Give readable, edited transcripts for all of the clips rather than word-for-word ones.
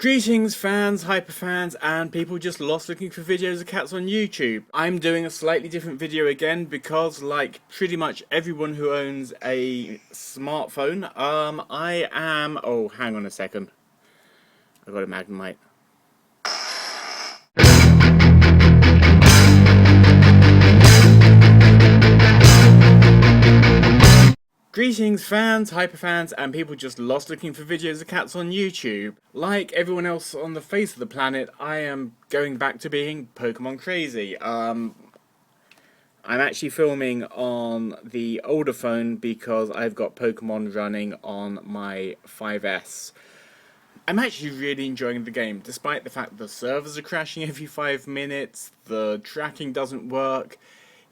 Greetings fans, hyperfans, and people just lost looking for videos of cats on YouTube. I'm doing a slightly different video again because, like pretty much everyone who owns a smartphone, I am... Oh, hang on a second. I got a Magnemite. Greetings fans, hyperfans, and people just lost looking for videos of cats on YouTube. Like everyone else on the face of the planet, I am going back to being Pokemon crazy. I'm actually filming on the older phone because I've got Pokemon running on my 5S. I'm actually really enjoying the game, despite the fact the servers are crashing every 5 minutes, the tracking doesn't work.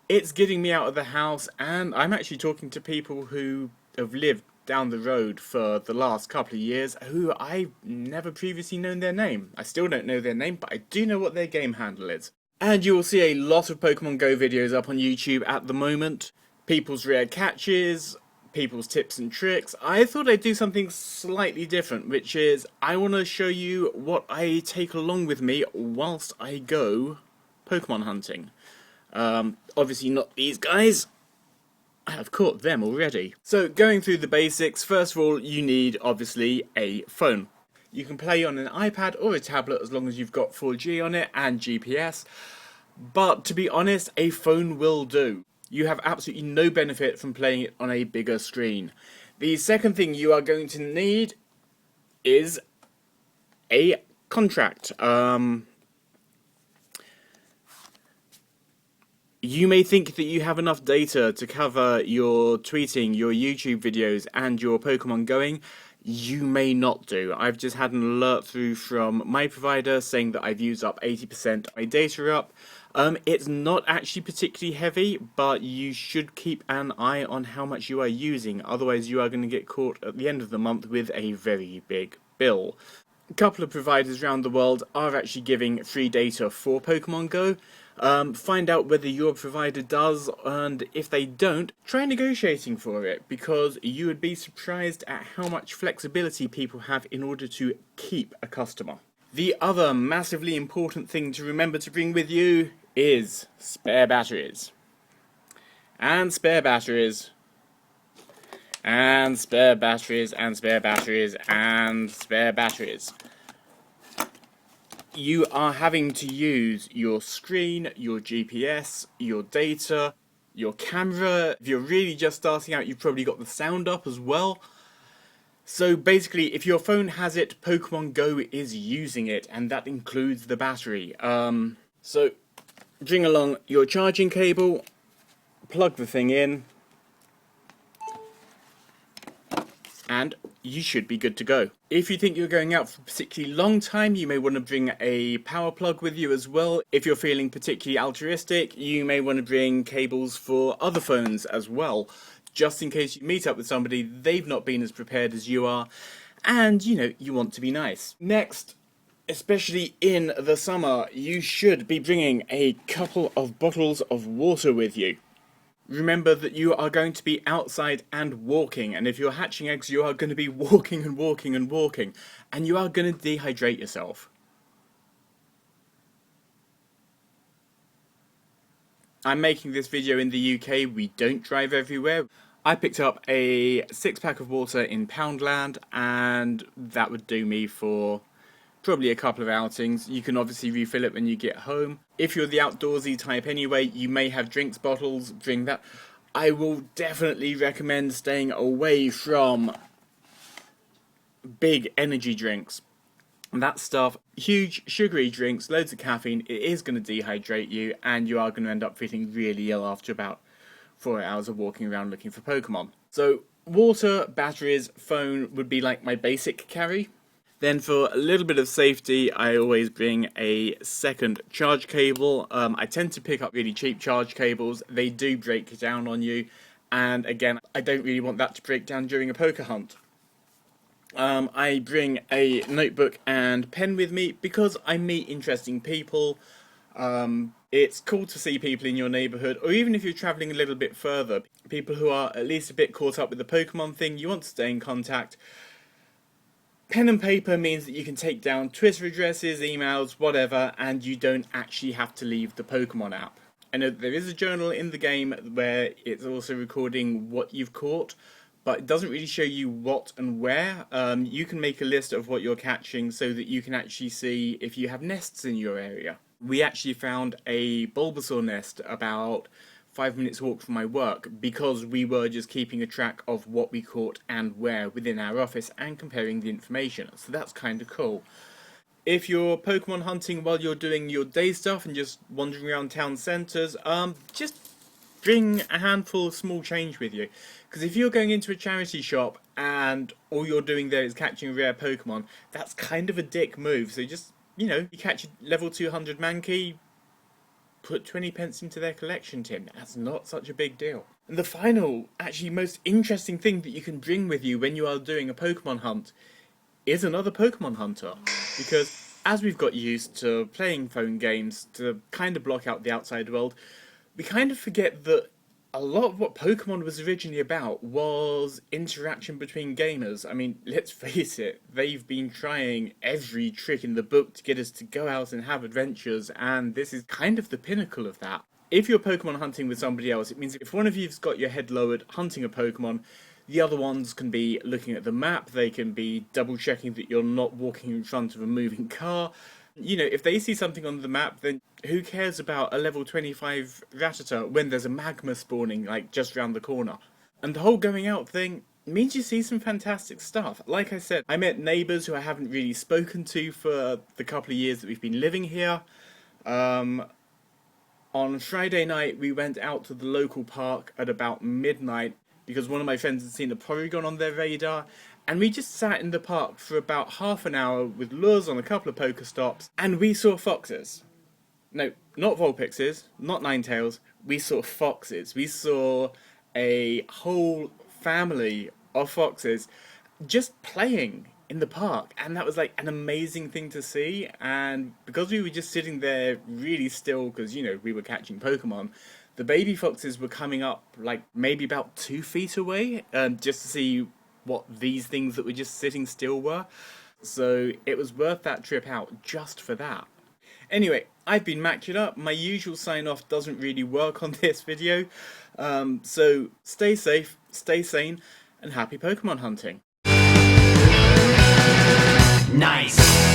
It's getting me out of the house, and I'm actually talking to people who have lived down the road for the last couple of years who I've never previously known their name. I still don't know their name, but I do know what their game handle is. And you will see a lot of Pokemon Go videos up on YouTube at the moment. People's rare catches, people's tips and tricks. I thought I'd do something slightly different, which is I want to show you what I take along with me whilst I go Pokemon hunting. Obviously not these guys. I have caught them already. So going through the basics, first of all you need obviously a phone. You can play on an iPad or a tablet as long as you've got 4G on it and GPS. But to be honest, a phone will do. You have absolutely no benefit from playing it on a bigger screen. The second thing you are going to need is a contract. You may think that you have enough data to cover your tweeting, your YouTube videos, and your Pokemon going. You may not do. I've just had an alert through from my provider saying that I've used up 80% of my data up. It's not actually particularly heavy, but you should keep an eye on how much you are using. Otherwise, you are going to get caught at the end of the month with a very big bill. A couple of providers around the world are actually giving free data for Pokemon Go. Find out whether your provider does, and if they don't, try negotiating for it, because you would be surprised at how much flexibility people have in order to keep a customer. The other massively important thing to remember to bring with you is spare batteries. And spare batteries. And spare batteries, and spare batteries, and spare batteries. You are having to use your screen, your GPS, your data, your camera. If you're really just starting out, you've probably got the sound up as well. So basically, if your phone has it, Pokemon Go is using it, and that includes the battery. So bring along your charging cable, plug the thing in, and you should be good to go. If you think you're going out for a particularly long time, you may want to bring a power plug with you as well. If you're feeling particularly altruistic, you may want to bring cables for other phones as well, just in case you meet up with somebody, they've not been as prepared as you are, and you know, you want to be nice. Next, especially in the summer, you should be bringing a couple of bottles of water with you. Remember that you are going to be outside and walking, and if you're hatching eggs, you are going to be walking and walking and walking, and you are going to dehydrate yourself. I'm making this video in the UK, we don't drive everywhere. I picked up a 6-pack of water in Poundland, and that would do me for probably a couple of outings. You can obviously refill it when you get home. If you're the outdoorsy type anyway, you may have drinks bottles, bring that. I will definitely recommend staying away from big energy drinks. That stuff, huge sugary drinks, loads of caffeine, it is going to dehydrate you, and you are going to end up feeling really ill after about 4 hours of walking around looking for Pokemon. So water, batteries, phone would be like my basic carry. Then for a little bit of safety, I always bring a second charge cable. I tend to pick up really cheap charge cables. They do break down on you. And again, I don't really want that to break down during a poker hunt. I bring a notebook and pen with me because I meet interesting people. It's cool to see people in your neighbourhood, or even if you're travelling a little bit further, people who are at least a bit caught up with the Pokemon thing, you want to stay in contact. Pen and paper means that you can take down Twitter addresses, emails, whatever, and you don't actually have to leave the Pokemon app. I know there is a journal in the game where it's also recording what you've caught, but it doesn't really show you what and where. You can make a list of what you're catching so that you can actually see if you have nests in your area. We actually found a Bulbasaur nest about 5 minutes walk from my work because we were just keeping a track of what we caught and where within our office and comparing the information. So that's kind of cool. If you're Pokemon hunting while you're doing your day stuff and just wandering around town centres, just bring a handful of small change with you. Because if you're going into a charity shop and all you're doing there is catching a rare Pokemon, that's kind of a dick move. So just, you catch a level 200 Mankey, put 20 pence into their collection tin. That's not such a big deal. And the final, actually most interesting thing that you can bring with you when you are doing a Pokemon hunt is another Pokemon hunter. Because as we've got used to playing phone games to kind of block out the outside world, we kind of forget that a lot of what Pokemon was originally about was interaction between gamers. I mean, let's face it, they've been trying every trick in the book to get us to go out and have adventures, and this is kind of the pinnacle of that. If you're Pokemon hunting with somebody else, it means if one of you's got your head lowered hunting a Pokemon, the other ones can be looking at the map, they can be double checking that you're not walking in front of a moving car. If they see something on the map, then who cares about a level 25 Rattata when there's a magma spawning, just round the corner? And the whole going out thing means you see some fantastic stuff. Like I said, I met neighbours who I haven't really spoken to for the couple of years that we've been living here. On Friday night, we went out to the local park at about midnight because one of my friends had seen a Porygon on their radar, and we just sat in the park for about half an hour with lures on a couple of Pokestops, and we saw foxes. No, not Vulpixes, not Ninetales, we saw foxes. We saw a whole family of foxes just playing in the park, and that was an amazing thing to see. And because we were just sitting there really still, because we were catching Pokemon, the baby foxes were coming up maybe about 2 feet away, just to see what these things that were just sitting still were. So it was worth that trip out just for that. Anyway, I've been Macula. My usual sign off doesn't really work on this video, so stay safe, stay sane, and happy Pokemon hunting. Nice!